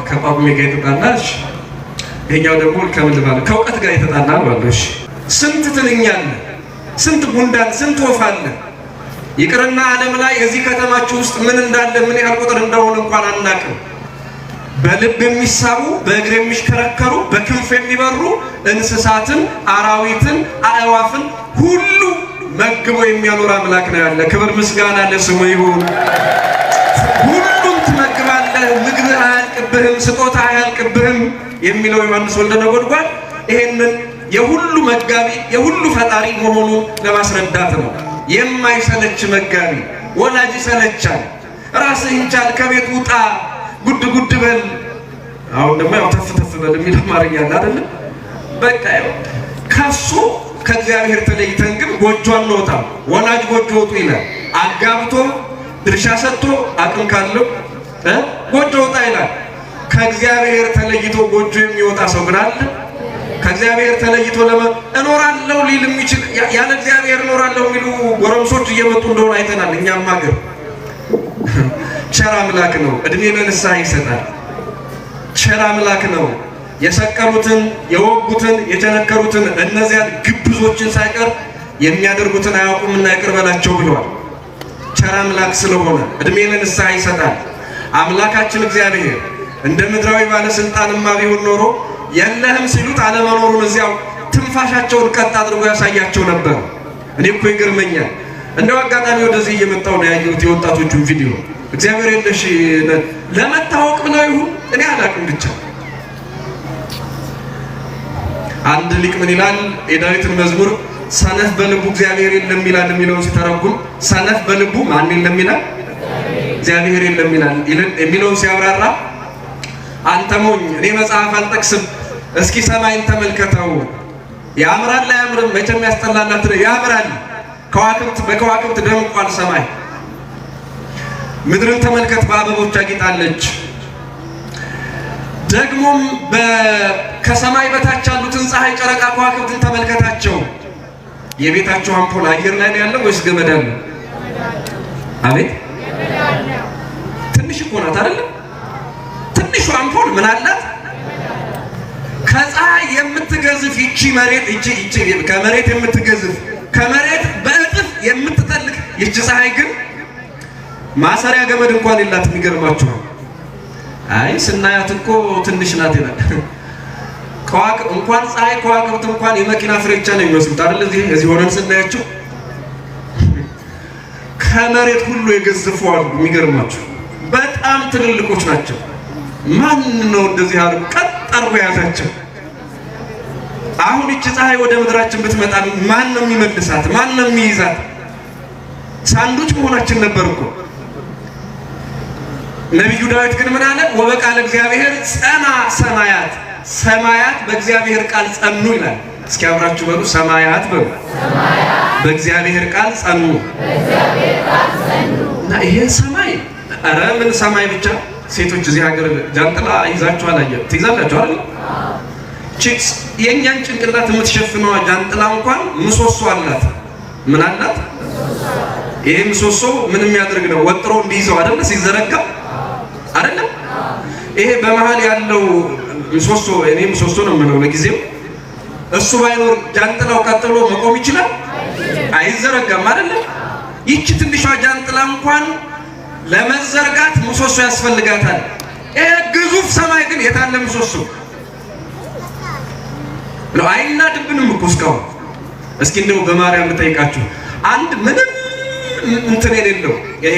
ከጳጉሜ ጋር የተጣላሽ ይሄኛው ደግሞ ከምን ማለት ከእውቀት ጋር የተጣላ ባለሽ ስንት ትንኛል ስንት ጉንዳን ስንት ወፍ አለ ይቅርና ዓለም ላይ እዚህ ከተማችሁ ውስጥ ምን እንዳለ ምን ያህል ቁጥር እንደሆነ እንኳን አናውቅም። በልብ የሚሳቡ በእግር የሚሽከረከሩ በክንፍ የሚበሩ እንስሳትን አራዊትን አእዋፍን ሁሉ መግቦ የሚያኖር አምላክ ነው ያለ። ክብር ምስጋና ለስሙ ይሁን። ሁሉም ትመግባለህ ምግብ አያልቅብህም ስጦታ አያልቅብህም የሚለው ዮሐንስ ወልደ ነጎድጓድ ይሄንን የሁሉ መጋቢ የሁሉ ፈጣሪ መሆኑን ለማስረዳት ነው። የማይሰለች መጋቢ ወላጅ ሰለቻል ራስህን ቻል ከቤት ውጣ ጉድ ጉድ በል። አሁን ደግሞ ያው ተፍ ተፍ በል የሚል አማርኛ አለ አይደል? በቃ ያው ከሱ ከእግዚአብሔር ተለይተን ግን ጎጆ አንወጣም። ወላጅ ጎጆ ወጡ ይላል። አጋብቶ ድርሻ ሰጥቶ አቅም ካለው ጎጆ ወጣ ይላል። ከእግዚአብሔር ተለይቶ ጎጆ የሚወጣ ሰው ግን አለ? ከእግዚአብሔር ተለይቶ እኖራለሁ ሊል የሚችል ያለ እግዚአብሔር እኖራለሁ የሚሉ ጎረምሶች እየመጡ እንደሆነ አይተናል። እኛም ሀገር ቸር አምላክ ነው፣ እድሜ ለንስሐ ይሰጣል። ቸር አምላክ ነው። የሰቀሉትን የወጉትን የቸነከሩትን እነዚያን ግብዞችን ሳይቀር የሚያደርጉትን አያውቁምና ይቅር በላቸው ብለዋል። ቸር አምላክ ስለሆነ እድሜ ለንስሐ ይሰጣል። አምላካችን እግዚአብሔር እንደ ምድራዊ ባለስልጣንማ ቢሆን ኖሮ የለህም ሲሉት አለመኖሩን እዚያው ትንፋሻቸውን ቀጥ አድርጎ ያሳያቸው ነበር። እኔ እኮ ይገርመኛል። እንደው አጋጣሚ ወደዚህ እየመጣሁ ነው ያየሁት የወጣቶቹን ቪዲዮ። እግዚአብሔር የለሽ ለመታወቅ ብለው ይሁን እኔ አላውቅም። ብቻ አንድ ሊቅ ምን ይላል? የዳዊትን መዝሙር ሰነፍ በልቡ እግዚአብሔር የለም ይላል የሚለውን ሲተረጉም ሰነፍ በልቡ ማን የለም ይላል? እግዚአብሔር የለም ይላል የሚለውን ሲያብራራ አንተ ሞኝ እኔ መጽሐፍ አልጠቅስም እስኪ ሰማይን ተመልከተው ያምራል አያምርም? መቼም ያስጠላላት ያምራል። ከዋክብት በከዋክብት ደምቋል ሰማይ። ምድርን ተመልከት በአበቦች አጊጣለች። ደግሞም ከሰማይ በታች ያሉትን ፀሐይ ጨረቃ ከዋክብትን ተመልከታቸው። የቤታቸው አምፖል አየር ላይ ነው ያለው ወይስ ገመድ አለው? አቤት ትንሽ እኮ ናት አይደል? ትንሹ አምፖል ምን አላት? ከፀሐይ የምትገዝፍ ይቺ መሬት ይቺ ከመሬት የምትገዝፍ ከመሬት በእጥፍ የምትጠልቅ ይቺ ፀሐይ ግን ማሰሪያ ገመድ እንኳን የላትም። የሚገርማችሁ አይ ስናያት እኮ ትንሽ ናት ይላል። እንኳን ፀሐይ ከዋክብት እንኳን የመኪና ፍሬቻ ነው የሚመስሉት አይደል? እዚህ ሆነን ስናያቸው ከመሬት ሁሉ የገዘፉ አሉ። የሚገርማችሁ በጣም ትልልቆች ናቸው። ማን ነው እንደዚህ አሉ ቀጥ አርጎ ያዛቸው? አሁን እቺ ፀሐይ ወደ ምድራችን ብትመጣ ማን ነው የሚመልሳት? ማን ነው የሚይዛት? ሳንዱች መሆናችን ነበር እኮ። ነብዩ ዳዊት ግን ምን አለ? ወበቃለ እግዚአብሔር ጸና ሰማያት፣ ሰማያት በእግዚአብሔር ቃል ጸኑ ይላል። እስኪ አብራችሁ በሉ ሰማያት በሉ። በእግዚአብሔር ቃል ጸኑ። እና ይሄ ሰማይ ኧረ ምን ሰማይ ብቻ። ሴቶች እዚህ ሀገር ጃንጥላ ይዛችሁ አላየሁ? ትይዛላችሁ አይደል? ቺክስ የኛን ጭንቅላት የምትሸፍነው ጃንጥላ እንኳን ምሰሶ አላት። ምን አላት? ይሄ ምሰሶ ምን የሚያደርግ ነው? ወጥሮ እንዲይዘው አይደል? ሲዘረጋ አይደል? ይሄ በመሃል ያለው ምሰሶ እኔ ምሰሶ ነው የምለው ለጊዜው። እሱ ባይኖር ጃንጥላው ቀጥሎ መቆም ይችላል? አይዘረጋም አይደል? ይቺ ትንሿ ጃንጥላ እንኳን ለመዘርጋት ምሰሶ ያስፈልጋታል። ይሄ ግዙፍ ሰማይ ግን የታለ ምሰሶ? ነው አይናድብንም እኮ እስካሁን። እስኪ እንደው በማርያም ልጠይቃችሁ አንድ ምንም እንትን የሌለው ይሄ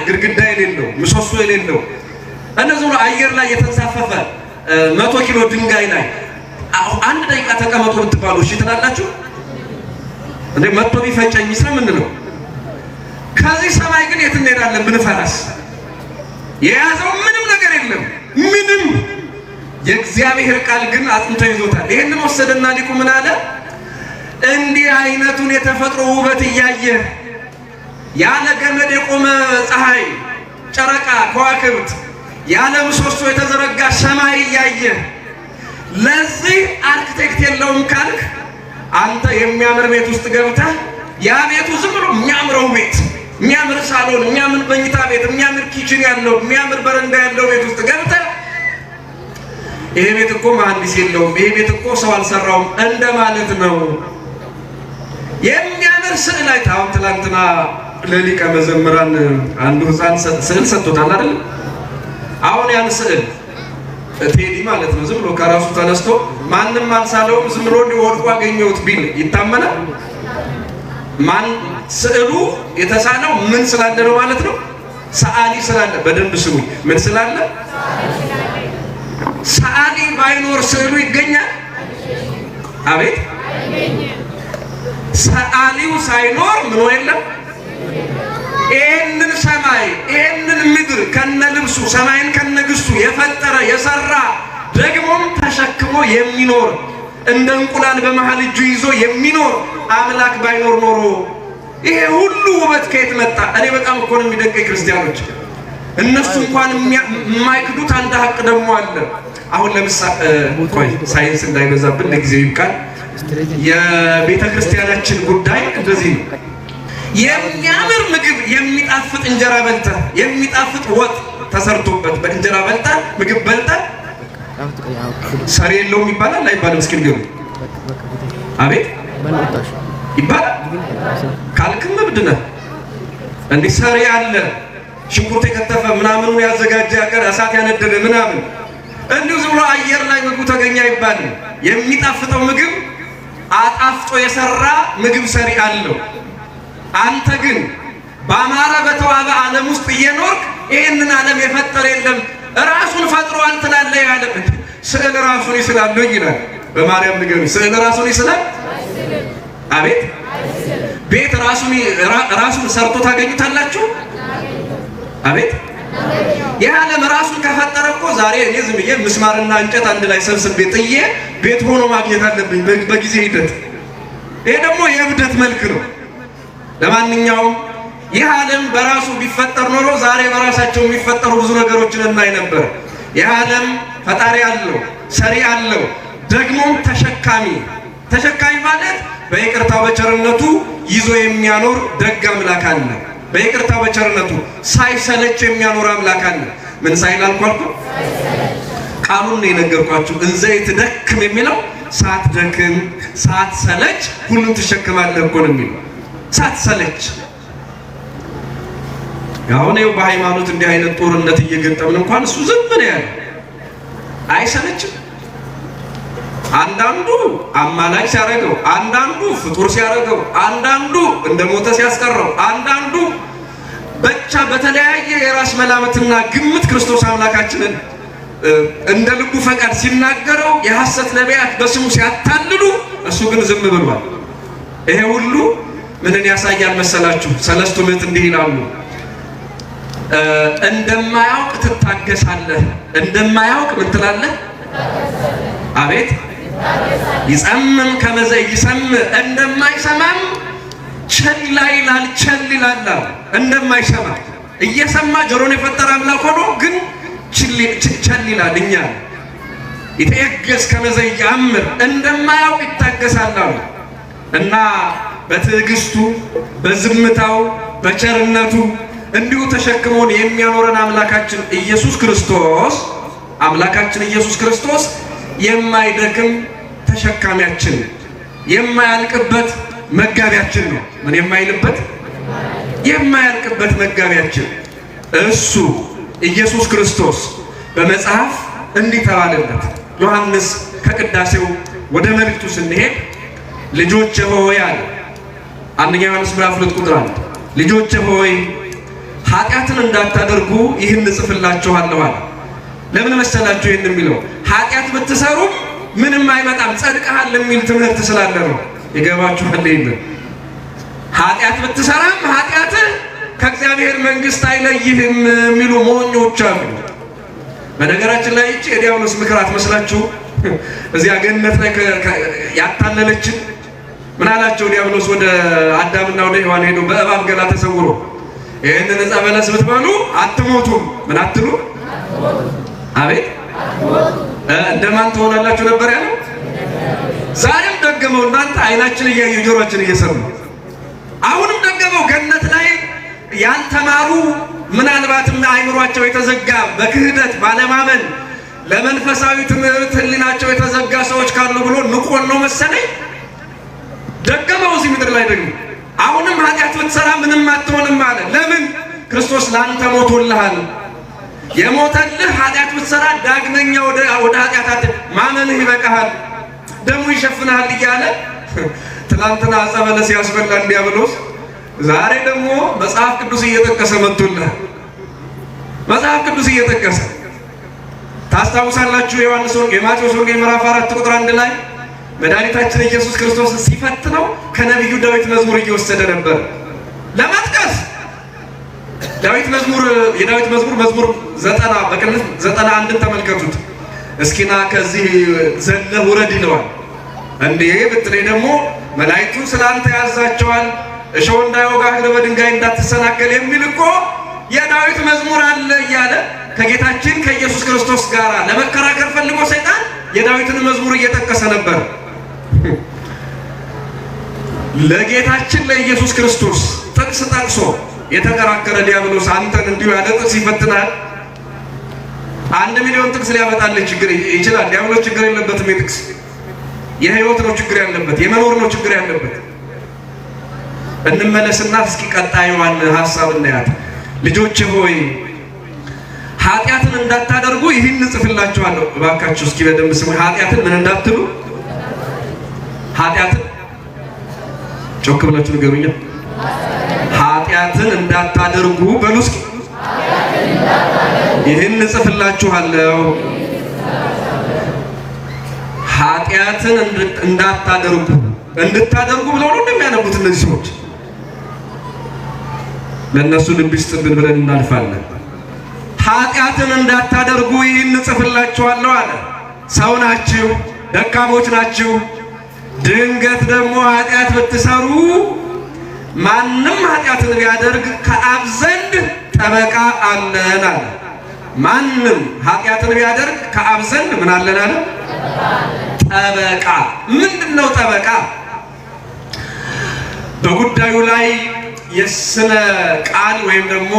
ግድግዳ የሌለው ምሰሶ የሌለው እነዚህ ሁሉ አየር ላይ የተንሳፈፈ 100 ኪሎ ድንጋይ ላይ አንድ ደቂቃ ተቀመጡ ብትባሉ እሺ ትላላችሁ እንዴ? መጥቶ ቢፈጨኝ ስለምንለው ከዚህ ሰማይ ግን የት እንሄዳለን ብንፈራስ? የያዘው ምንም ነገር የለም ምንም። የእግዚአብሔር ቃል ግን አጥንቶ ይዞታል። ይሄንን ወሰደና ሊቁ ምን አለ? እንዲህ አይነቱን የተፈጥሮ ውበት እያየ ያለ ገመድ የቆመ ፀሐይ ጨረቃ ከዋክብት ያለ ምሰሶ የተዘረጋ ሰማይ እያየ ለዚህ አርክቴክት የለውም ካልክ አንተ የሚያምር ቤት ውስጥ ገብተህ ያ ቤቱ ዝም ብሎ የሚያምረው ቤት የሚያምር ሳሎን የሚያምር መኝታ ቤት የሚያምር ኪችን ያለው የሚያምር በረንዳ ያለው ቤት ውስጥ ገብተህ ይሄ ቤት እኮ መሐንዲስ የለውም፣ ይሄ ቤት እኮ ሰው አልሰራውም እንደማለት ነው። የሚያምር ስዕል አይታው ትላንትና ለሊቀ መዘምራን አንዱ ህፃን ስዕል ሰጥቶታል አይደል? አሁን ያን ስዕል ቴዲ ማለት ነው ዝም ብሎ ከራሱ ተነስቶ ማንንም አልሳለውም ዝም ብሎ ወድቆ አገኘሁት ቢል ይታመናል? ማን ስዕሉ የተሳለው ምን ስላለ ነው ማለት ነው? ሰዓሊ ስላለ። በደንብ ስሙኝ፣ ምን ስላለ? ሰዓሊ ባይኖር ስዕሉ ይገኛል? አቤት ሰዓሊው ሳይኖር ምን የለም። ይህንን ሰማይ ይህንን ምድር ከነልብሱ ሰማይን ከነግስቱ የፈጠረ የሰራ ደግሞም ተሸክሞ የሚኖር እንደ እንቁላል በመሃል እጁ ይዞ የሚኖር አምላክ ባይኖር ኖሮ ይሄ ሁሉ ውበት ከየት መጣ? እኔ በጣም እኮ ነው የሚደንቀኝ ክርስቲያኖች፣ እነሱ እንኳን የማይክዱት አንድ ሀቅ ደግሞ አለ። አሁን ለምሳሌ ቆይ ሳይንስ እንዳይበዛብን ለጊዜው ይብቃል። የቤተ ክርስቲያናችን ጉዳይ እንደዚህ ነው። የሚያምር ምግብ የሚጣፍጥ እንጀራ በልተ የሚጣፍጥ ወጥ ተሰርቶበት በእንጀራ በልተ ምግብ በልተ ሰሪ የለውም ይባላል አይባልም? እስኪ ንገሩ። አቤት ይባላል ካልክም እብድ ነህ። እንዲህ ሰሪ አለ ሽንኩርት የከተፈ ምናምኑን ያዘጋጀ ያቀር እሳት ያነደደ ምናምን እንዲሁ ዝም ብሎ አየር ላይ ምግቡ ተገኘ አይባልም። የሚጣፍጠው ምግብ አጣፍጦ የሰራ ምግብ ሰሪ አለው። አንተ ግን በአማረ በተዋበ ዓለም ውስጥ እየኖርክ ይህንን ዓለም የፈጠረ የለም ራሱን ፈጥሯል ትላለህ። ያለም ስዕል ራሱን ይስላል ይላል በማርያም ንገሩ። ስዕል ራሱን ይስላል? አቤት ቤት ራሱን ሰርቶ ታገኙታላችሁ? አቤት የዓለም ራሱን ከፈጠረ እኮ ዛሬ እኔ ዝም ብዬ ምስማርና እንጨት አንድ ላይ ሰብስቤ ጥዬ ቤት ሆኖ ማግኘት አለብኝ በጊዜ ሂደት። ይሄ ደግሞ የእብደት መልክ ነው። ለማንኛውም ይህ ዓለም በራሱ ቢፈጠር ኖሮ ዛሬ በራሳቸው የሚፈጠሩ ብዙ ነገሮችን እናይ ነበር። ይህ ዓለም ፈጣሪ አለው፣ ሰሪ አለው፣ ደግሞም ተሸካሚ ማለት በይቅርታው በቸርነቱ ይዞ የሚያኖር ደግ አምላክ አለ። በይቅርታው በቸርነቱ ሳይሰለች የሚያኖር አምላክ አለ። ምን ሳይል አልኳልኩ? ቃሉን ነው የነገርኳችሁ። እንዘ ይትደክም የሚለው ሳትደክም ሳትሰለች ሁሉን ትሸከማለህ እኮ ነው የሚለው። ሳትሰለች አሁን ይኸው በሃይማኖት እንዲህ አይነት ጦርነት እየገጠምን እንኳን እሱ ዝም ነው ያለ፣ አይሰለችም። አንዳንዱ አማላጅ ሲያደርገው፣ አንዳንዱ ፍጡር ሲያደርገው፣ አንዳንዱ እንደሞተ ሲያስቀረው፣ አንዳንዱ ብቻ በተለያየ የራስ መላምትና ግምት ክርስቶስ አምላካችንን እንደ ልቡ ፈቃድ ሲናገረው የሐሰት ነቢያት በስሙ ሲያታልሉ እሱ ግን ዝም ብሏል። ይሄ ሁሉ ምንን ያሳያል መሰላችሁ? ሰለስቱ ምዕት እንዲህ ይላሉ፣ እንደማያውቅ ትታገሳለህ። እንደማያውቅ ምን ትላለህ? አቤት ይጸምም ከመዘ ይሰምዕ፣ እንደማይሰማም ቸል ይላል። እንደማይሰማ እየሰማ ጆሮን የፈጠረ አምላክ ሆኖ ግን ቸል ይላል። እኛ ይተየገስ ከመዘ ያምር፣ እንደማያውቅ ይታገሳል እና በትዕግስቱ በዝምታው በቸርነቱ እንዲሁ ተሸክሞን የሚያኖረን አምላካችን ኢየሱስ ክርስቶስ የማይደክም ተሸካሚያችን፣ የማያልቅበት መጋቢያችን ነው። ምን የማይልበት? የማያልቅበት መጋቢያችን እሱ ኢየሱስ ክርስቶስ በመጽሐፍ እንዲህ ተባለለት። ዮሐንስ ከቅዳሴው ወደ መልእክቱ ስንሄድ ልጆቼ ሆይ አለ። አንደኛ ዮሐንስ ምዕራፍ 2 ቁጥር 1 ልጆቼ ሆይ ኃጢአትን እንዳታደርጉ ይህን እጽፍላችኋለሁ አለ። ለምን መሰላችሁ ይህን የሚለው? ኃጢአት ብትሰሩ ምንም አይመጣም ጸድቀሃል የሚል ትምህርት ስላለ ነው። ይገባችኋል? ይሄን ኃጢአት ብትሰራም ኃጢአትህ ከእግዚአብሔር መንግስት አይለይህም የሚሉ ሞኞች አሉ። በነገራችን ላይ እቺ የዲያብሎስ ምክር አትመስላችሁ? እዚያ ገነት ላይ ያታለለችን ምን አላቸው ዲያብሎስ? ወደ አዳምና ወደ ሔዋን ሄዶ በእባብ ገላ ተሰውሮ ይህንን ዕፀ በለስ ብትበሉ አትሞቱም። ምን አትሉ? አቤት እንደማን ትሆናላችሁ ነበር ያለው። ዛሬም ደገመው። እናንተ አይናችን እያዩ ጆሮአችን እየሰሙ አሁንም ደገመው። ገነት ላይ ያልተማሩ ምናልባትም አይምሯቸው የተዘጋ በክህደት ባለማመን ለመንፈሳዊ ትምህርት ህሊናቸው የተዘጋ ሰዎች ካሉ ብሎ ንቆን ነው መሰለኝ ደገመው እዚህ ምድር ላይ ደግሞ አሁንም ኃጢአት ብትሰራ ምንም አትሆንም አለ። ለምን? ክርስቶስ ላንተ ሞቶልሃል። የሞተልህ ኃጢአት ብትሰራ ዳግመኛ ወደ ኃጢአት ማመንህ ይበቃሃል፣ ደሙ ይሸፍናል እያለ ትላንትና ዕፀ በለስ ያስበላን ዲያብሎስ ዛሬ ደግሞ መጽሐፍ ቅዱስ እየጠቀሰ መጥቶልሃል። መጽሐፍ ቅዱስ እየጠቀሰ ታስታውሳላችሁ። የማቴዎስ ወንጌል ምዕራፍ 4 ቁጥር 1 ላይ መድኃኒታችን ኢየሱስ ክርስቶስ ሲፈትነው ከነቢዩ ዳዊት መዝሙር እየወሰደ ነበር ለማጥቀስ። የዳዊት መዝሙር መዝሙር 90 በቅንፍ 91ን ተመልከቱት። እስኪና ከዚህ ዘለህ ውረድ ይለዋል። እንዴ ብትለኝ ደግሞ መላእክቱን ስላንተ ያዛቸዋል፣ እሾህ እንዳይወጋህ በድንጋይ እንዳትሰናከል የሚል እኮ የዳዊት መዝሙር አለ እያለ ከጌታችን ከኢየሱስ ክርስቶስ ጋር ለመከራከር ፈልጎ ሰይጣን የዳዊትን መዝሙር እየጠቀሰ ነበር። ለጌታችን ለኢየሱስ ክርስቶስ ጥቅስ ጠቅሶ የተከራከረ ዲያብሎስ አንተን እንዲሁ ያለ ጥቅስ ይፈትናል። 1 ሚሊዮን ጥቅስ ሊያመጣልህ ይችላል። ዲያብሎስ ችግር የለበትም። የጥቅስ የህይወት ነው ችግር ያለበት፣ የመኖር ነው ችግር ያለበት። እንመለስና እስኪ ቀጣዩን ሐሳብ እናያት። ልጆቼ ሆይ ኃጢአትን እንዳታደርጉ ይህን እጽፍላችኋለሁ። እባካችሁ እስኪ በደንብ ስሙ። ኃጢአትን ምን እንዳትሉ? ኃጢአትን ጮክ ብላችሁ ንገሩኛ። ኃጢአትን እንዳታደርጉ በሉ እስኪ። ይህን እጽፍላችኋለሁ። ኃጢአትን እንዳታደርጉ እንድታደርጉ ብለው ነው እንደሚያነቡት እነዚህ ሰዎች። ለእነሱ ልብ ይስጥብን ብለን እናልፋለን። ኃጢአትን እንዳታደርጉ ይህን እጽፍላችኋለሁ አለ። ሰው ናችሁ፣ ደካሞች ናችሁ። ድንገት ደግሞ ኃጢአት ብትሰሩ ማንም ኃጢአትን ቢያደርግ ከአብ ዘንድ ጠበቃ አለን አለ። ማንም ኃጢአትን ቢያደርግ ከአብ ዘንድ ምን አለን አለ? ጠበቃ። ምንድን ነው ጠበቃ? በጉዳዩ ላይ የስነ ቃል ወይም ደግሞ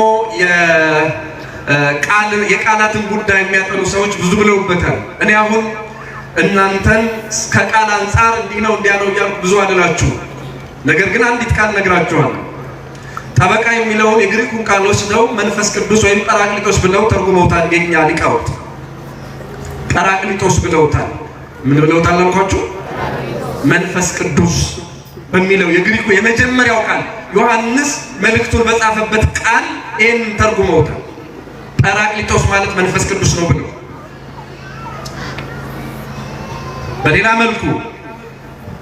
የቃላትን ጉዳይ የሚያጠኑ ሰዎች ብዙ ብለውበታል። እኔ አሁን እናንተን ከቃል አንጻር እንዲህ ነው እንዲያ ነው እያልኩ ብዙ አልላችሁ። ነገር ግን አንዲት ቃል ነግራችኋለሁ። ጠበቃ የሚለውን የግሪኩን ቃል ወስደው መንፈስ ቅዱስ ወይም ጰራቅሊጦስ ብለው ተርጉመውታል። የኛ ሊቃውንት ጰራቅሊጦስ ብለውታል። ምን ብለውታል አልኳችሁ? መንፈስ ቅዱስ በሚለው የግሪኩ የመጀመሪያው ቃል ዮሐንስ መልእክቱን በጻፈበት ቃል ይህን ተርጉመውታል። ጰራቅሊጦስ ማለት መንፈስ ቅዱስ ነው ብለው። በሌላ መልኩ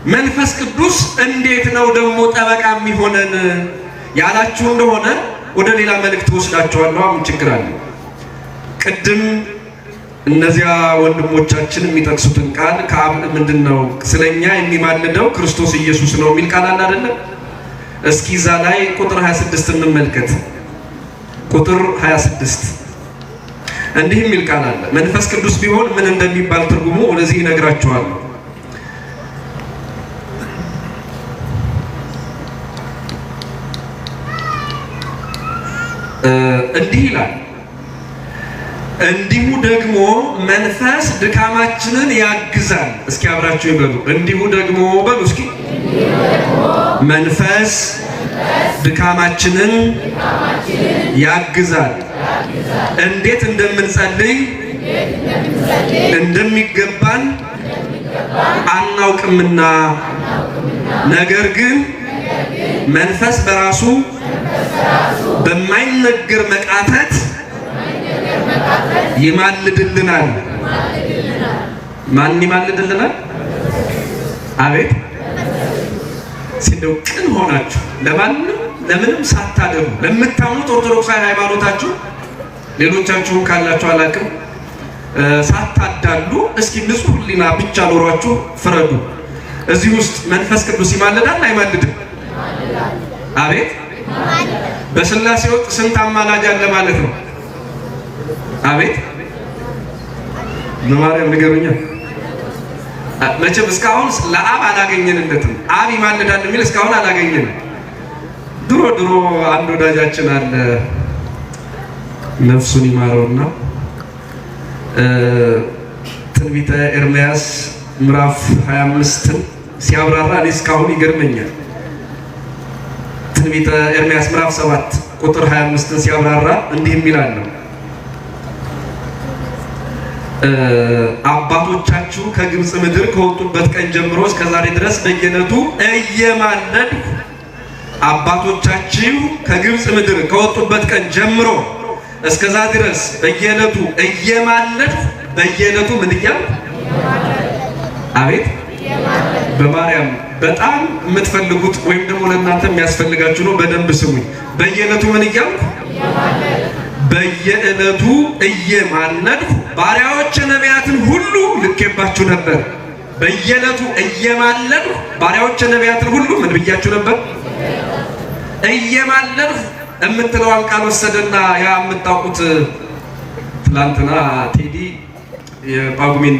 መንፈስ ቅዱስ እንዴት ነው ደግሞ ጠበቃ የሚሆነን ያላችሁ እንደሆነ ወደ ሌላ መልእክት ወስዳችኋለሁ። ምን ችግር አለ? ቅድም እነዚያ ወንድሞቻችን የሚጠቅሱትን ቃል ከአብ ምንድነው ስለኛ የሚማልደው ክርስቶስ ኢየሱስ ነው የሚል ቃል አለ አይደለም? እስኪ እዛ ላይ ቁጥር 26 እንመልከት። ቁጥር 26 እንዲህ የሚል ቃል አለ። መንፈስ ቅዱስ ቢሆን ምን እንደሚባል ትርጉሙ ወደዚህ ይነግራችኋለሁ። እንዲህ ይላል፣ እንዲሁ ደግሞ መንፈስ ድካማችንን ያግዛል። እስኪ አብራችሁ ይበሉ። እንዲሁ ደግሞ በሉ እስኪ። መንፈስ ድካማችንን ያግዛል። እንዴት እንደምንጸልይ እንደሚገባን አናውቅምና፣ ነገር ግን መንፈስ በራሱ በማይነገር መቃተት ይማልድልናል። ማን ይማልድልናል? አቤት ሲደው ቅን ሆናችሁ ለምንም ሳታደሩ ለምታምኑት ኦርቶዶክሳዊ ሃይማኖታችሁ ሌሎቻችሁም ካላችሁ አላቅም ሳታዳሉ እስኪ ንጹህ ሕሊና ብቻ ኖሯችሁ ፍረዱ። እዚህ ውስጥ መንፈስ ቅዱስ ይማልዳል አይማልድም? አቤት በስላሴ ውስጥ ስንት አማላጅ አለ ማለት ነው? አቤት በማርያም ንገሩኛ። መቼም እስካሁን ለአብ አላገኘንለትም። አብ ይማልዳል የሚል እስካሁን አላገኘንም። ድሮ አንድ ወዳጃችን አለ ነፍሱን ይማረውና ትንቢተ ኤርምያስ ምዕራፍ 25 ሲያብራራ እኔ እስካሁን ይገርመኛል። ትንቢተ ኤርምያስ ምዕራፍ 7 ቁጥር 25 ሲያብራራ እንዲህ የሚላል ነው አባቶቻችሁ ከግብጽ ምድር ከወጡበት ቀን ጀምሮ እስከ ዛሬ ድረስ በየዕለቱ እየማለድኩ አባቶቻችሁ ከግብጽ ምድር ከወጡበት ቀን ጀምሮ እስከዛ ድረስ በየዕለቱ እየማለድኩ በየዕለቱ ምን እያልኩ አቤት በማርያም በጣም የምትፈልጉት ወይም ደግሞ ለእናንተ የሚያስፈልጋችሁ ነው። በደንብ ስሙኝ። በየዕለቱ ምን እያልኩ በየዕለቱ እየማለድኩ ባሪያዎች ነቢያትን ሁሉ ልኬባችሁ ነበር። በየዕለቱ እየማለድኩ ባሪያዎች ነቢያትን ሁሉ ምን ብያችሁ ነበር? እየማለድኩ የምትለዋን ቃል ወሰደና ያ የምታውቁት ትላንትና ቴዲ የጳጉሜን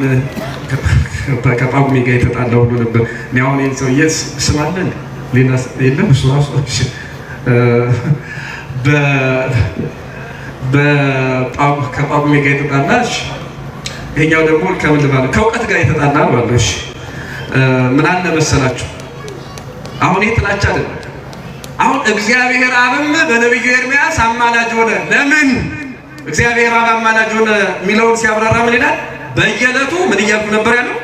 ከጳጉሜ ጋር የተጣላው ሁሉ ነበር። አሁን ይሄን ሰውዬ ስም አለን ሌላ የለም እሱ ራሱ ከጳጉሜ ጋር የተጣላሽ ይሄኛው ደግሞ ከምን ልባል ከእውቀት ጋር የተጣላ ነው። እሺ ምን አለ መሰላችሁ አሁን ይሄ ጥላቻ አይደለም። አሁን እግዚአብሔር አብም በነብዩ ኤርምያስ አማላጅ ሆነ። ለምን እግዚአብሔር አብ አማላጅ ሆነ የሚለውን ሲያብራራ ምን ይላል? በየዕለቱ ምን እያልኩ ነበር ያለው?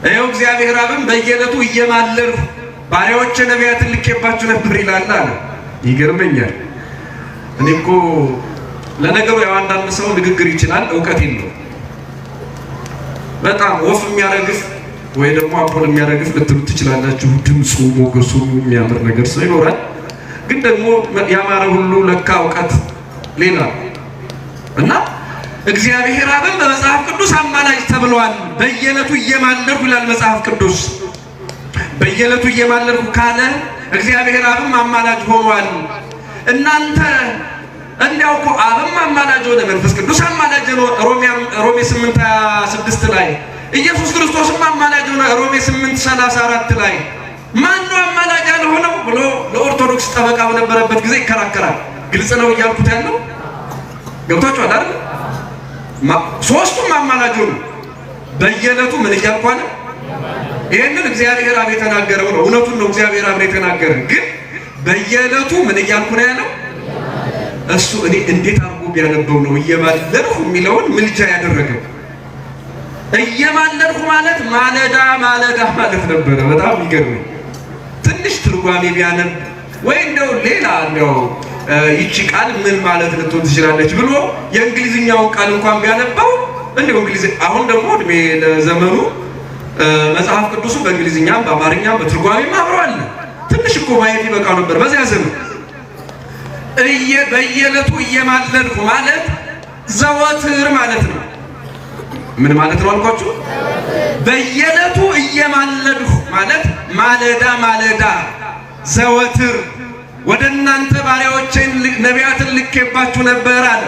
ይኸው እግዚአብሔር አብም በየዕለቱ እየማለድኩ ባሪያዎች ነቢያትን ልኬባችሁ ነበር ይላል አለ። ይገርመኛል። እኔ እኮ ለነገሩ ያው አንዳንድ ሰው ንግግር ይችላል፣ እውቀት የለውም። በጣም ወፍ የሚያረግፍ ወይ ደግሞ አምፖል የሚያረግፍ ልትሉት ትችላላችሁ። ድምፁ ሞገሱ የሚያምር ነገር ሰው ይኖራል። ግን ደግሞ ያማረ ሁሉ ለካ እውቀት ሌላ እና እግዚአብሔር አብን በመጽሐፍ ቅዱስ አማላጅ ተብሏል። በየዕለቱ እየማለድኩ ይላል መጽሐፍ ቅዱስ። በየዕለቱ እየማለድኩ ካለ እግዚአብሔር አብም አማላጅ ሆኗል። እናንተ እንዲያው እኮ አብም አማላጅ ሆነ፣ መንፈስ ቅዱስ አማላጅ ሆነ። ሮሜ 8:26 ላይ ኢየሱስ ክርስቶስም አማላጅ ሆነ። ሮሜ 8:34 ላይ ማን ነው አማላጅ ያልሆነው ብሎ ለኦርቶዶክስ ጠበቃ በነበረበት ጊዜ ይከራከራል። ግልጽ ነው እያልኩት ያለው ገብታችኋል አይደል? ሶስቱም አማላጅ ሆኑ። በየዕለቱ ምን እያልኩ አለ? ይሄንን እግዚአብሔር አብ የተናገረው ነው። እውነቱን ነው እግዚአብሔር አብ የተናገረ። ግን በየዕለቱ ምን እያልኩ ነው ያለው? እሱ እኔ እንዴት አድርጎ ቢያነበው ነው እየማለድኩ የሚለውን ምልጃ ያደረገው? እየማለድኩ ማለት ማለዳ ማለዳ ማለት ነበረ። በጣም ይገርመኝ። ትንሽ ትርጓሜ ቢያነብ ወይ እንደው ሌላ እንደው ይቺ ቃል ምን ማለት ልትሆን ትችላለች ብሎ የእንግሊዝኛውን ቃል እንኳን ቢያነባው እንደው እንግሊዝ አሁን ደግሞ እድሜ ለዘመኑ መጽሐፍ ቅዱሱ በእንግሊዝኛም በአማርኛም በትርጓሜም አብረዋል። ትንሽ እኮ ማየት ይበቃው ነበር በዚያ ዘመን። በየዕለቱ እየማለድኩ ማለት ዘወትር ማለት ነው። ምን ማለት ነው አልኳችሁ? በየዕለቱ እየማለድኩ ማለት ማለዳ ማለዳ ዘወትር ወደ እናንተ ባሪያዎቼን ነቢያትን ልኬባችሁ ነበር አለ።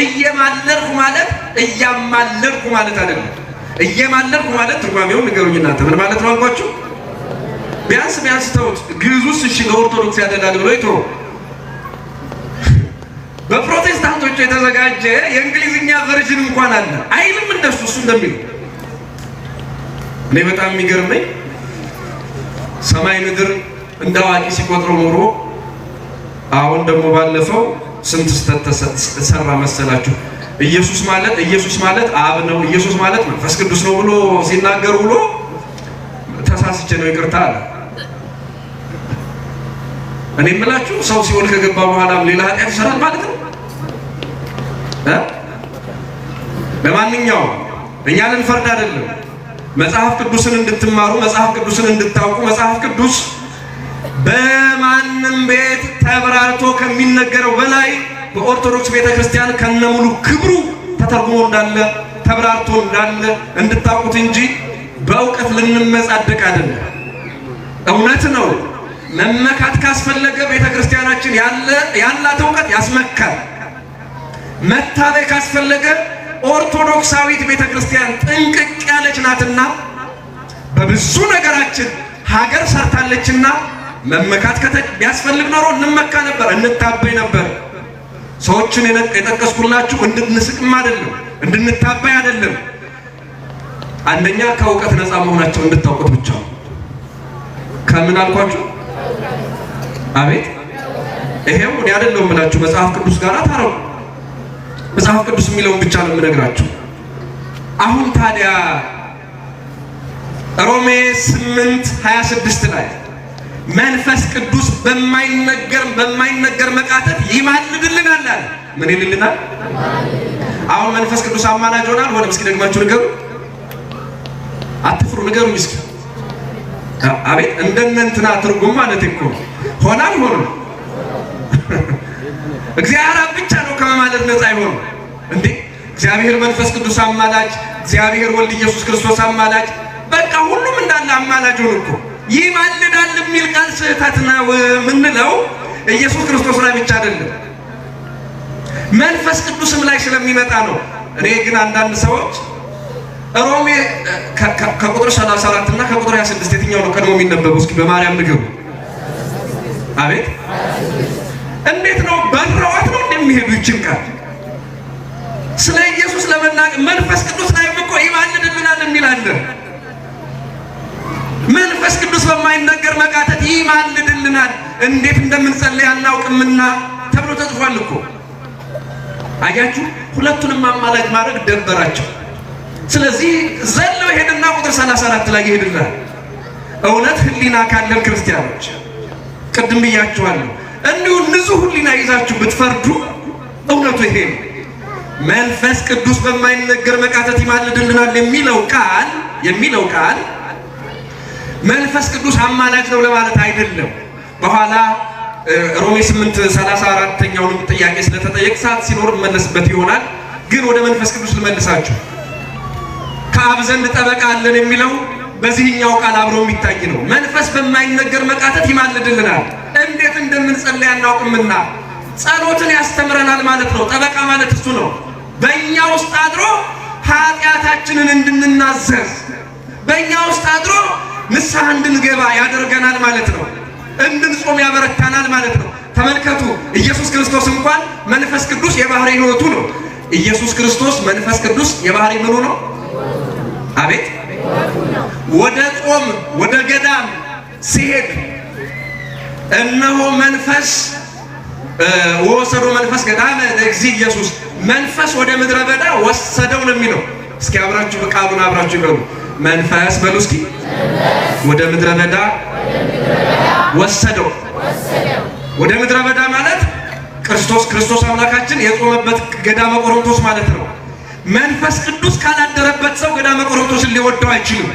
እየማለድኩ ማለት እያማለድኩ ማለት አይደለም። እየማለድኩ ማለት ትርጓሜውን ንገሩኝ እናንተ ምን ማለት ነው አልኳችሁ? ቢያንስ ተውት። ግዕዙስ እሺ ለኦርቶዶክስ ያደላል ብሎ ይተው። በፕሮቴስታንቶች የተዘጋጀ የእንግሊዝኛ ቨርዥን እንኳን አለ አይልም እንደሱ እሱ እንደሚሉ። እኔ በጣም የሚገርመኝ ሰማይ ምድር እንደ አዋቂ ሲቆጥረው ኖሮ አሁን ደግሞ ባለፈው ስንት ተሰራ መሰላችሁ? ኢየሱስ ማለት አብ ነው፣ ኢየሱስ ማለት መንፈስ ቅዱስ ነው ብሎ ሲናገር ብሎ ተሳስቼ ነው ይቅርታ አለ። እኔ የምላችሁ ሰው ሲኦል ከገባ በኋላም ሌላ ኃጢአት ይሰራል ማለት ነው። ለማንኛውም እኛ ልንፈርድ አይደለም። መጽሐፍ ቅዱስን እንድትማሩ፣ መጽሐፍ ቅዱስን እንድታውቁ፣ መጽሐፍ ቅዱስ በማንም ቤት ተብራርቶ ከሚነገረው በላይ በኦርቶዶክስ ቤተክርስቲያን ከነሙሉ ክብሩ ተተርጉሞ እንዳለ ተብራርቶ እንዳለ እንድታውቁት እንጂ በእውቀት ልንመጻደቅ አይደለም። እውነት ነው። መመካት ካስፈለገ ቤተክርስቲያናችን ያላት እውቀት ያስመካል። መታበይ ካስፈለገ ኦርቶዶክሳዊት ቤተክርስቲያን ጥንቅቅ ያለች ናትና በብዙ ነገራችን ሀገር ሰርታለችና መመካት ቢያስፈልግ ኖሮ እንመካ ነበር፣ እንታበይ ነበር። ሰዎችን የጠቀስኩላችሁ እንድንስቅም አይደለም። እንድንታባይ አይደለም። አንደኛ ከእውቀት ነፃ መሆናቸው እንድታውቁት ብቻ ነው። ከምን አልኳችሁ? አቤት ይሄው እኔ አይደለሁም የምላችሁ፣ መጽሐፍ ቅዱስ ጋር ታረቁ። መጽሐፍ ቅዱስ የሚለውን ብቻ ነው የምነግራችሁ። አሁን ታዲያ ሮሜ 8:26 ላይ መንፈስ ቅዱስ በማይነገር መቃተት ይማልድልናል አለ። ምን ይልልናል? አሁን መንፈስ ቅዱስ አማላጅ ሆናል ሆነ? እስኪ ደግማችሁ ንገሩ። አትፍሩ፣ ንገሩኝ እስኪ። አቤት እንደነንትና ትርጉም ማለት እኮ ሆናል ሆኖ እግዚአብሔር ብቻ ነው ከመማለድ ነፃ ይሆን እንዴ? እግዚአብሔር መንፈስ ቅዱስ አማላጅ፣ እግዚአብሔር ወልድ ኢየሱስ ክርስቶስ አማላጅ፣ በቃ ሁሉም እንዳለ አማላጅ ሆነ እኮ። ይማልዳል የሚል ቃል ስህተት ነው የምንለው ኢየሱስ ክርስቶስ ላይ ብቻ አይደለም፣ መንፈስ ቅዱስም ላይ ስለሚመጣ ነው። እኔ ግን አንዳንድ ሰዎች ሮሜ ከቁጥር 34 እና ከቁጥር 26 የትኛው ነው ቀድሞ የሚነበበው? እስኪ በማርያም ንገሩ። አቤት እንዴት ነው በረዋት ነው እንደሚሄዱ ይችላል። ስለ ኢየሱስ ለመናገር መንፈስ ቅዱስ ላይ እኮ ይማልድልናል የሚላለን። መንፈስ ቅዱስ በማይነገር መቃተት ይማልድልናል፣ እንዴት እንደምንጸልይ አናውቅምና ተብሎ ተጽፏል እኮ። አያችሁ፣ ሁለቱንም አማላጅ ማድረግ ደበራቸው። ስለዚህ ዘለው ሄድና ቁጥር 34 ላይ ይሄድልናል። እውነት ህሊና ካለን ክርስቲያኖች ቅድም ብያችኋለሁ፣ እንዲሁ ንጹህ ህሊና ይዛችሁ ብትፈርዱ እውነቱ ይሄ ነው። መንፈስ ቅዱስ በማይነገር መቃተት ይማልድልናል የሚለው ቃል መንፈስ ቅዱስ አማላጅ ነው ለማለት አይደለም። በኋላ ሮሜ 8:34ኛውን ጥያቄ ስለተጠየቅ ሰዓት ሲኖር መለስበት ይሆናል። ግን ወደ መንፈስ ቅዱስ ልመልሳችሁ። ከአብ ዘንድ ጠበቃ አለን የሚለው በዚህኛው ቃል አብሮ የሚታይ ነው። መንፈስ በማይነገር መቃተት ይማልድልናል፣ እንዴት እንደምንጸልይ አናውቅምና ጸሎትን ያስተምረናል ማለት ነው። ጠበቃ ማለት እሱ ነው። በእኛ ውስጥ አድሮ ኃጢአታችንን እንድንናዘዝ፣ በእኛ ውስጥ አድሮ ንስሐ እንድንገባ ያደርገናል ማለት ነው። እንድንጾም ያበረታናል ማለት ነው። ተመልከቱ፣ ኢየሱስ ክርስቶስ እንኳን መንፈስ ቅዱስ የባህሪ ሕይወቱ ነው። ኢየሱስ ክርስቶስ መንፈስ ቅዱስ የባህሪ ምኑ ነው? አቤት ወደ ጾም ወደ ገዳም ሲሄድ እነሆ መንፈስ ወሰዶ መንፈስ ገዳም ለእግዚእ ኢየሱስ መንፈስ ወደ ምድረ በዳ ወሰደው ነው የሚለው። እስኪ አብራችሁ ቃሉን አብራችሁ ይበሉ። መንፈስ በሉ እስኪ ወደ ምድረ በዳ ወሰደው። ወደ ምድረ በዳ ማለት ክርስቶስ አምላካችን የጾመበት ገዳመ ቆሮንቶስ ማለት ነው። መንፈስ ቅዱስ ካላደረበት ሰው ገዳመ ቆሮንቶስን ሊወደው አይችልም።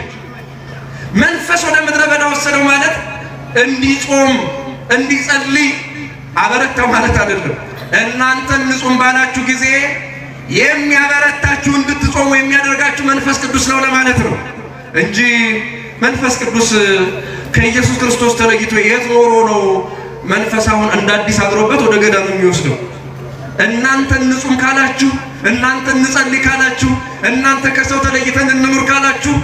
መንፈስ ወደ ምድረ በዳ ወሰደው ማለት እንዲጾም እንዲጸልይ አበረታው ማለት አይደለም። እናንተን ንጹም ባላችሁ ጊዜ የሚያበረታችሁ እንድትጾሙ የሚያደርጋችሁ መንፈስ ቅዱስ ነው ለማለት ነው እንጂ መንፈስ ቅዱስ ከኢየሱስ ክርስቶስ ተለይቶ የት ኖሮ ነው መንፈስ አሁን እንደ አዲስ አድሮበት ወደ ገዳም የሚወስደው? እናንተን ንጹም ካላችሁ፣ እናንተን እንጸልይ ካላችሁ፣ እናንተ ከሰው ተለይተን እንኑር ካላችሁ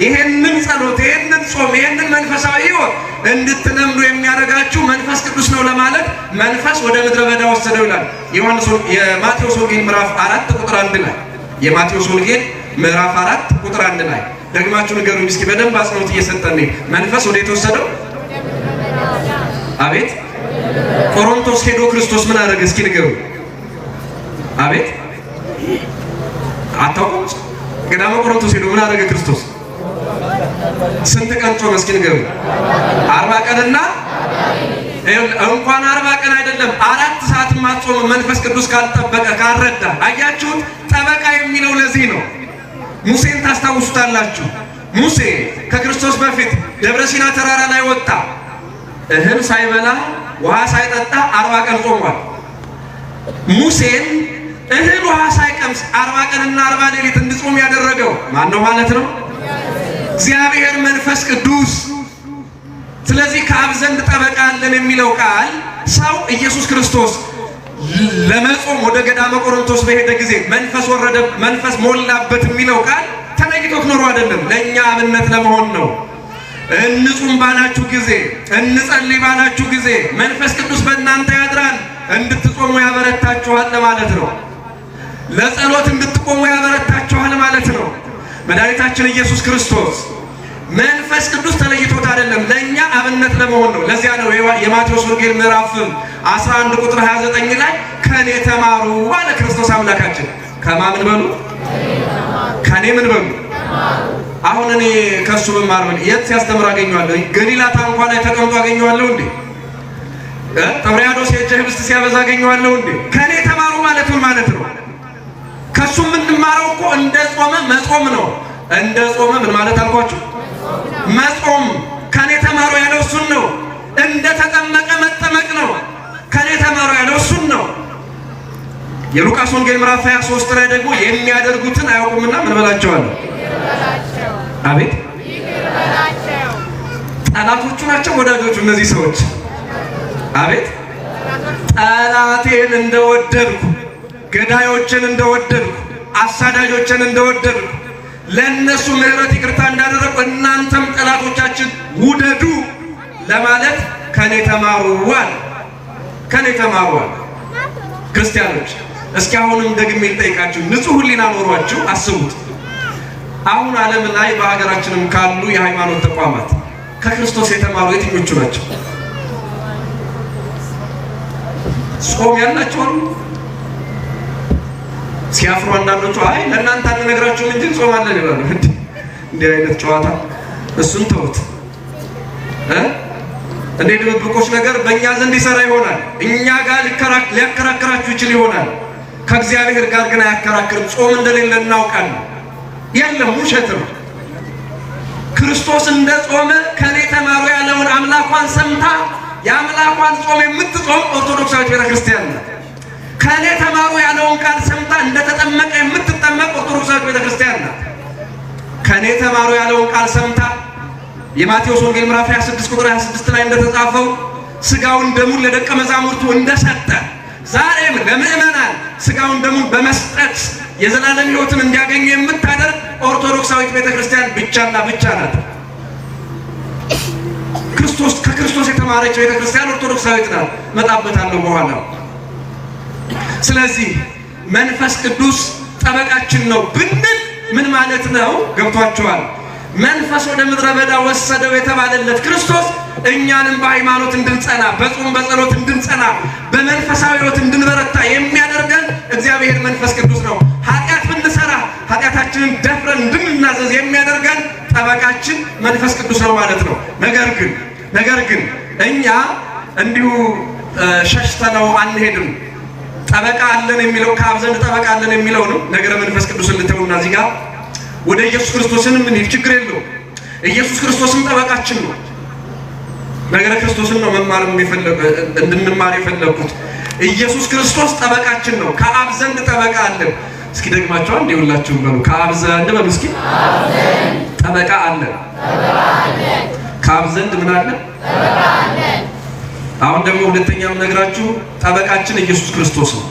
ይሄንን ጸሎት፣ ይሄንን ጾም፣ ይሄንን መንፈሳዊ ሕይወት እንድትለምዱ የሚያደርጋችሁ መንፈስ ቅዱስ ነው ለማለት መንፈስ ወደ ምድረ በዳ ወሰደው ይላል የማቴዎስ ወንጌል ምዕራፍ 4 ቁጥር 1 ላይ። የማቴዎስ ወንጌል ምዕራፍ 4 ቁጥር 1 ላይ ደግማችሁ ንገሩኝ እስኪ በደንብ አጽንኦት እየሰጠን መንፈስ ወደ የተወሰደው? አቤት ቆሮንቶስ ሄዶ ክርስቶስ ምን አደረገ? እስኪ ንገሩ። አቤት አታውቁም? ገዳመ ቆሮንቶስ ሄዶ ምን አደረገ ክርስቶስ? ስንት ቀን ጾመ? እስኪ ንገሩ። 40 ቀንና እንኳን 40 ቀን አይደለም 4 ሰዓት ማጾም መንፈስ ቅዱስ ካልጠበቀ ካልረዳ። አያችሁት? ጠበቃ የሚለው ለዚህ ነው። ሙሴን ታስታውሱታላችሁ። ሙሴ ከክርስቶስ በፊት ደብረ ሲና ተራራ ላይ ወጣ። እህል ሳይበላ ውሃ ሳይጠጣ 40 ቀን ጾሟል። ሙሴን እህል ውሃ ሳይቀምስ 40 ቀንና 40 ሌሊት እንዲጾም ያደረገው ማን ነው ማለት ነው? እግዚአብሔር መንፈስ ቅዱስ። ስለዚህ ከአብ ዘንድ ጠበቃ አለን የሚለው ቃል ሰው ኢየሱስ ክርስቶስ ለመጾም ወደ ገዳመ ቆሮንቶስ በሄደ ጊዜ መንፈስ ወረደ፣ መንፈስ ሞላበት የሚለው ቃል ተለይቶት ኖሮ አይደለም፣ ለእኛ አብነት ለመሆን ነው። እንጹም ባላችሁ ጊዜ፣ እንጸልይ ባላችሁ ጊዜ መንፈስ ቅዱስ በእናንተ ያድራል፣ እንድትጾሙ ያበረታችኋል ለማለት ነው። ለጸሎት እንድትቆሙ ያበረታችኋል ማለት ነው። መድኃኒታችን ኢየሱስ ክርስቶስ መንፈስ ቅዱስ ተለይቶት አይደለም፣ ለኛ አብነት ለመሆን ነው። ለዚያ ነው የማቴዎስ ወንጌል ምዕራፍ 11 ቁጥር 29 ላይ ከኔ ተማሩ አለ ክርስቶስ አምላካችን። ከማን በሉ? ከኔ ምን በሉ? አሁን እኔ ከሱ በማር ምን የት ሲያስተምር አገኘዋለሁ? ገሊላ ታንኳ ላይ ተቀምጦ አገኘዋለሁ እንዴ? ጥብርያዶስ የእጅ ህብስት ሲያበዛ አገኘዋለሁ እንዴ? ከኔ ተማሩ ማለት ምን ማለት ነው? ከሱ የምንማረው እኮ እንደ ጾመ መጾም ነው። እንደ ጾመ ምን ማለት አልኳችሁ? መጾም። ከኔ ተማሩ ያለው እሱን ነው። እንደ ተጠመቀ መጠመቅ ነው። ከኔ ተማሩ ያለው እሱን ነው። የሉቃስ ወንጌል ምዕራፍ 23 ላይ ደግሞ የሚያደርጉትን አያውቁምና ምን በላቸዋለሁ? አቤት ጠላቶቹ ናቸው ወዳጆቹ እነዚህ ሰዎች? አቤት ጠላቴን እንደወደድኩ፣ ገዳዮችን እንደወደድኩ፣ አሳዳጆችን እንደወደድኩ፣ ለነሱ ምሕረት ይቅርታ እንዳደረኩ እናንተም ጠላቶቻችን ውደዱ ለማለት ከኔ ተማሩዋል። ከኔ ተማሩዋል። ክርስቲያኖች እስኪ አሁንም ደግሜ ልጠይቃችሁ፣ ንጹህ ሕሊና ኖሯችሁ አስቡት። አሁን ዓለም ላይ በሀገራችንም ካሉ የሃይማኖት ተቋማት ከክርስቶስ የተማሩ የትኞቹ ናቸው? ጾም ያላቸው አሉ። ሲያፍሩ አንዳንዶቹ አይ ለእናንተ አንነግራችሁም እንጂ ጾም አለን ይላሉ። እንዲህ አይነት ጨዋታ እሱን ተውት። እንደ ድብብቆች ነገር በእኛ ዘንድ ይሰራ ይሆናል። እኛ ጋር ሊያከራክራችሁ ይችል ይሆናል። ከእግዚአብሔር ጋር ግን አያከራክርም። ጾም እንደሌለ እናውቃለን። የለም፣ ውሸት ነው። ክርስቶስ እንደ ጾመ ከኔ ተማሩ ያለውን አምላኳን ሰምታ የአምላኳን ጾም የምትጾም ኦርቶዶክሳዊት ቤተክርስቲያን ናት። ከኔ ተማሩ ያለውን ቃል ሰምታ እንደተጠመቀ የምትጠመቅ ኦርቶዶክሳዊት ቤተክርስቲያን ናት። ከኔ ተማሩ ያለውን ቃል ሰምታ የማቴዎስ ወንጌል ምዕራፍ 26 ቁጥር 26 ላይ እንደተጻፈው ስጋውን ደሙን ለደቀ መዛሙርቱ እንደሰጠ ዛሬም ለምእመናን ስጋውን ደሙን በመስጠት የዘላለም ሕይወትን እንዲያገኙ የምታደርግ ኦርቶዶክሳዊት ቤተክርስቲያን ብቻና ብቻ ናት። ከክርስቶስ የተማረችው ቤተክርስቲያን ኦርቶዶክሳዊት ናት። መጣበታለሁ በኋላ። ስለዚህ መንፈስ ቅዱስ ጠበቃችን ነው ብንል ምን ማለት ነው? ገብቷቸዋል? መንፈስ ወደ ምድረ በዳ ወሰደው የተባለለት ክርስቶስ እኛንም በሃይማኖት እንድንጸና፣ በጾም በጸሎት እንድንጸና፣ በመንፈሳዊ ሕይወት እንድንበረታ የሚያደርገን እግዚአብሔር መንፈስ ቅዱስ ነው። ኃጢአት ብንሰራ ኃጢአታችንን ደፍረን እንድንናዘዝ የሚያደርገን ጠበቃችን መንፈስ ቅዱስ ነው ማለት ነው። ነገር ግን እኛ እንዲሁ ሸሽተነው አንሄድም። ጠበቃ አለን የሚለው ከአብ ዘንድ ጠበቃ አለን የሚለው ነው። ነገረ መንፈስ ቅዱስን ልተውና እዚህ ጋር ወደ ኢየሱስ ክርስቶስን ምን ችግር የለው። ኢየሱስ ክርስቶስን ጠበቃችን ነው። ነገረ ክርስቶስን ነው እንድንማር የፈለኩት። ኢየሱስ ክርስቶስ ጠበቃችን ነው። ከአብ ዘንድ ጠበቃ አለን። እስኪ ደግማችሁ አንዴ ሁላችሁም በሉ፣ ከአብ ዘንድ በሉ እስኪ ጠበቃ አለን። ከአብ ዘንድ ምን አለ? ጠበቃ አለን። አሁን ደግሞ ሁለተኛም ነግራችሁ ጠበቃችን ኢየሱስ ክርስቶስ ነው።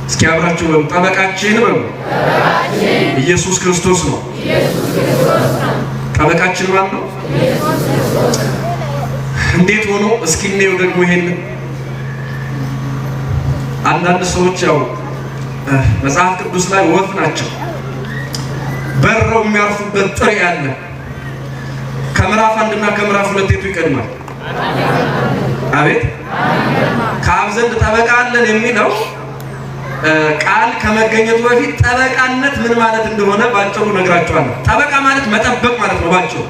እስኪ አብራችሁ በሉ፣ ጠበቃችን በሉ፣ ኢየሱስ ክርስቶስ ነው። ጠበቃችን ማን ነው? እንዴት ሆኖ? እስኪ እንየው ደግሞ ይሄን። አንዳንድ ሰዎች ያው መጽሐፍ ቅዱስ ላይ ወፍ ናቸው በረው የሚያርፉበት ጥሬ ያለ። ከምዕራፍ 1 እና ከምዕራፍ 2 የቱ ይቀድማል? አቤት ከአብ ዘንድ ጠበቃ አለን የሚለው ቃል ከመገኘቱ በፊት ጠበቃነት ምን ማለት እንደሆነ ባጭሩ ነግራችኋለሁ። ጠበቃ ማለት መጠበቅ ማለት ነው ባጭሩ።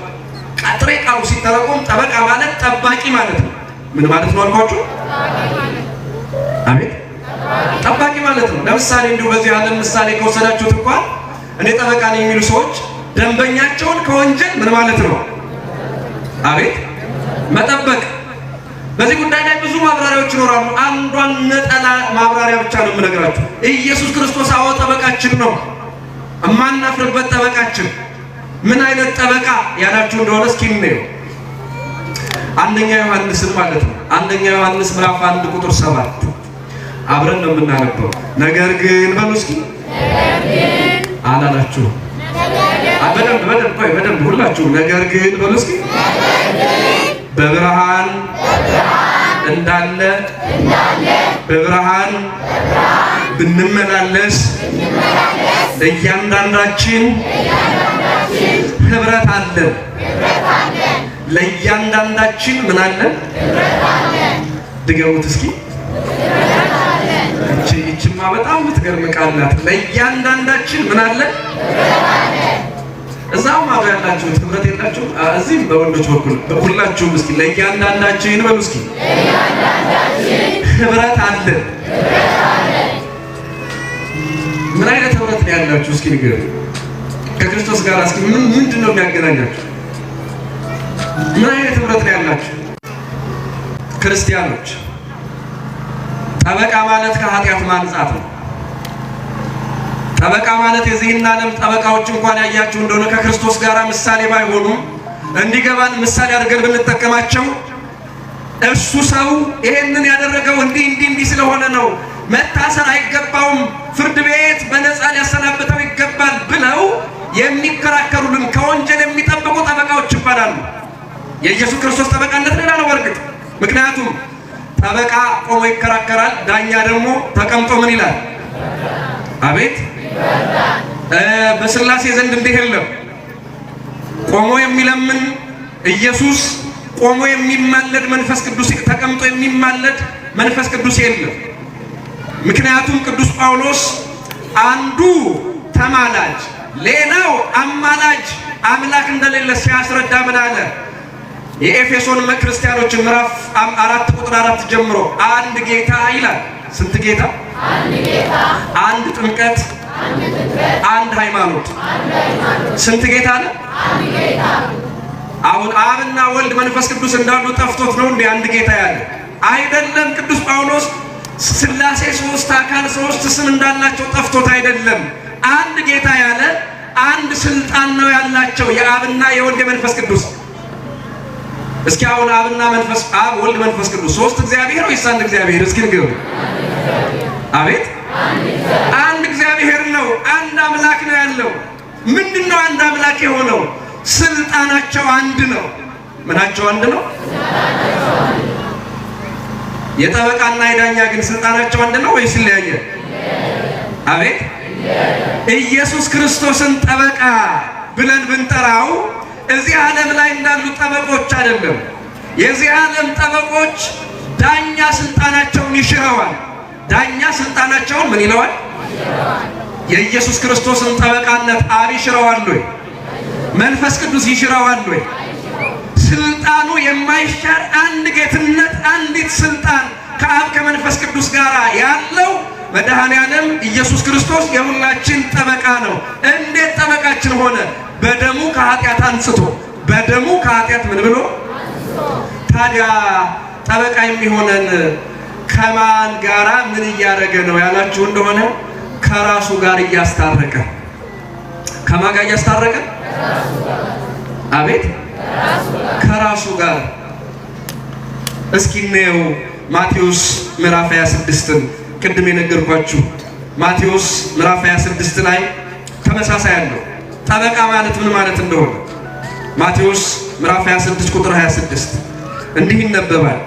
ጥሬ ቃሉ ሲተረጎም ጠበቃ ማለት ጠባቂ ማለት ነው። ምን ማለት ነው አልኳችሁ? አቤት ጠባቂ ማለት ነው። ለምሳሌ እንዲሁ በዚህ ዓለም ምሳሌ ከወሰዳችሁት እንኳን እኔ ጠበቃ ነኝ የሚሉ ሰዎች ደንበኛቸውን ከወንጀል ምን ማለት ነው? አቤት መጠበቅ። በዚህ ጉዳይ ላይ ብዙ ማብራሪያዎች ይኖራሉ። አንዷን ነጠላ ማብራሪያ ብቻ ነው የምነግራችሁ። ኢየሱስ ክርስቶስ አዎ ጠበቃችን ነው፣ እማናፍርበት ጠበቃችን። ምን አይነት ጠበቃ ያላችሁ እንደሆነ እስኪ እንየው። አንደኛ ዮሐንስን ማለት ነው። አንደኛ ዮሐንስ ምዕራፍ 1 ቁጥር 7 አብረን ነው የምናነበው። ነገር ግን በሉ እስኪ አላላችሁ በደንብ ሁላችሁ ነገር ግን በሉ እስኪ በብርሃን እንዳለ በብርሃን ብንመላለስ እያንዳንዳችን ህብረት አለን። ለእያንዳንዳችን ምን አለን? ድገሙት እስኪ። እቺማ በጣም የምትገርም ቃል ናት። ለእያንዳንዳችን ምን አለን? እዛው ማዶ ያላችሁት ህብረት የላችሁ? እዚህም በወንዶች በኩል ሁላችሁም እስኪ ለእያንዳንዳችን በሉ እስኪ። ህብረት አለን። ምን አይነት ህብረት ነው ያላችሁ? እስኪ ንገሩ። ከክርስቶስ ጋር እስኪ ምንድን ነው የሚያገናኛችሁ? ምን አይነት ህብረት ነው ያላችሁ? ክርስቲያኖች ጠበቃ ማለት ከኃጢአት ማንጻት ነው። ጠበቃ ማለት የዚህን ዓለም ጠበቃዎች እንኳን ያያችሁ እንደሆነ ከክርስቶስ ጋር ምሳሌ ባይሆኑም እንዲገባን ምሳሌ አድርገን ብንጠቀማቸው እሱ ሰው ይሄንን ያደረገው እንዲህ ስለሆነ ነው፣ መታሰር አይገባውም፣ ፍርድ ቤት በነፃ ሊያሰናብተው ይገባል ብለው የሚከራከሩልን ከወንጀል የሚጠብቁ ጠበቃዎች ይባላሉ። የኢየሱስ ክርስቶስ ጠበቃነት ሌላ ነው በርግጥ። ምክንያቱም ጠበቃ ቆሞ ይከራከራል፣ ዳኛ ደግሞ ተቀምጦ ምን ይላል? አቤት። በስላሴ ዘንድ እንዲህ የለም። ቆሞ የሚለምን ኢየሱስ፣ ቆሞ የሚማለድ መንፈስ ቅዱስ፣ ተቀምጦ የሚማለድ መንፈስ ቅዱስ የለም። ምክንያቱም ቅዱስ ጳውሎስ አንዱ ተማላጅ ሌላው አማላጅ አምላክ እንደሌለ ሲያስረዳ ምን አለ? የኤፌሶን ክርስቲያኖች ምዕራፍ 4 ቁጥር 4 ጀምሮ አንድ ጌታ ይላል። ስንት ጌታ? አንድ ጌታ፣ አንድ ጥምቀት፣ አንድ ሃይማኖት። ስንት ጌታ አለ? አንድ ጌታ። አሁን አብና ወልድ መንፈስ ቅዱስ እንዳሉ ጠፍቶት ነው እንዴ አንድ ጌታ ያለ? አይደለም። ቅዱስ ጳውሎስ ስላሴ ሶስት አካል ሶስት ስም እንዳላቸው ጠፍቶት አይደለም። አንድ ጌታ ያለ አንድ ስልጣን ነው ያላቸው የአብና የወልድ መንፈስ ቅዱስ። እስኪ አሁን አብና መንፈስ አብ ወልድ መንፈስ ቅዱስ ሶስት እግዚአብሔር ወይስ አንድ እግዚአብሔር? እስኪ ንገሩ። አቤት። አንድ እግዚአብሔር ነው። አንድ አምላክ ነው ያለው። ምንድነው አንድ አምላክ የሆነው? ስልጣናቸው አንድ ነው። ምናቸው አንድ ነው? የጠበቃና የዳኛ ግን ስልጣናቸው አንድ ነው ወይስ ይለያያል? አቤት። ኢየሱስ ክርስቶስን ጠበቃ ብለን ብንጠራው እዚህ ዓለም ላይ እንዳሉ ጠበቆች አይደለም። የዚህ ዓለም ጠበቆች ዳኛ ስልጣናቸውን ይሽረዋል። ዳኛ ስልጣናቸውን ምን ይለዋል? የኢየሱስ ክርስቶስን ጠበቃነት አብ ይሽረዋል ወይ? መንፈስ ቅዱስ ይሽረዋል ወይ? ስልጣኑ የማይሻር አንድ ጌትነት፣ አንዲት ስልጣን ከአብ ከመንፈስ ቅዱስ ጋር ያለው መድኃኔዓለም ኢየሱስ ክርስቶስ የሁላችን ጠበቃ ነው። እንዴት ጠበቃችን ሆነ? በደሙ ከኃጢአት አንጽቶ፣ በደሙ ከኃጢአት ምን ብሎ? ታዲያ ጠበቃ የሚሆነን ከማን ጋራ ምን እያደረገ ነው ያላችሁ እንደሆነ ከራሱ ጋር እያስታረቀ። ከማን ጋር እያስታረቀ? አቤት። ከራሱ ጋር። እስኪ እንየው ማቴዎስ ምዕራፍ 26ን ቅድም የነገርኳችሁ ማቴዎስ ምዕራፍ 26 ላይ ተመሳሳይ አለው። ጠበቃ ማለት ምን ማለት እንደሆነ ማቴዎስ ምዕራፍ 26 ቁጥር 26 እንዲህ ይነበባል።